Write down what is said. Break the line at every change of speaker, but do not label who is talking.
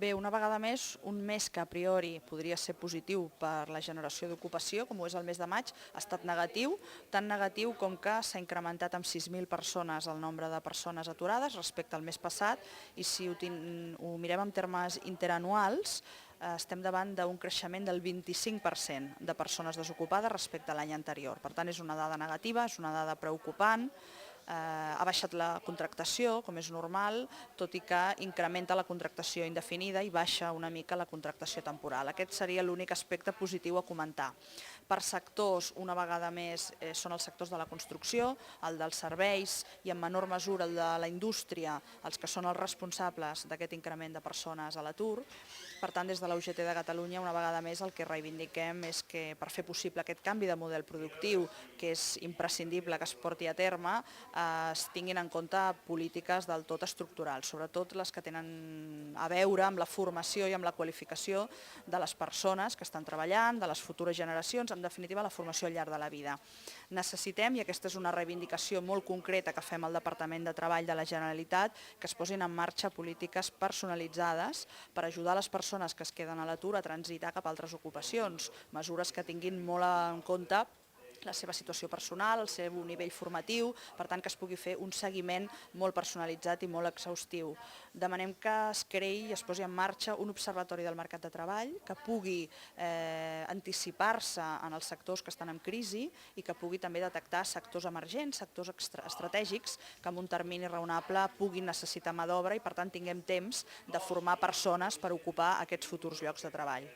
Bé, una vegada més, un mes que a priori podria ser positiu per la generació d'ocupació, com ho és el mes de maig, ha estat negatiu, tan negatiu com que s'ha incrementat amb 6.000 persones el nombre de persones aturades respecte al mes passat, i si ho mirem en termes interanuals, estem davant d'un creixement del 25% de persones desocupades respecte a l'any anterior. Per tant, és una dada negativa, és una dada preocupant. Ha baixat la contractació, com és normal, tot i que incrementa la contractació indefinida i baixa una mica la contractació temporal. Aquest seria l'únic aspecte positiu a comentar. Per sectors, una vegada més, són els sectors de la construcció, el dels serveis i en menor mesura el de la indústria, els que són els responsables d'aquest increment de persones a l'atur. Per tant, des de la UGT de Catalunya, una vegada més, el que reivindiquem és que per fer possible aquest canvi de model productiu, que és imprescindible que es porti a terme, es tinguin en compte polítiques del tot estructurals, sobretot les que tenen a veure amb la formació i amb la qualificació de les persones que estan treballant, de les futures generacions, en definitiva la formació al llarg de la vida. Necessitem, i aquesta és una reivindicació molt concreta que fem al Departament de Treball de la Generalitat, que es posin en marxa polítiques personalitzades per ajudar les persones que es queden a l'atur a transitar cap a altres ocupacions, mesures que tinguin molt en compte la seva situació personal, el seu nivell formatiu, per tant que es pugui fer un seguiment molt personalitzat i molt exhaustiu. Demanem que es creï i es posi en marxa un observatori del mercat de treball que pugui anticipar-se en els sectors que estan en crisi i que pugui també detectar sectors emergents, sectors estratègics que en un termini raonable puguin necessitar mà d'obra i per tant tinguem temps de formar persones per ocupar aquests futurs llocs de treball.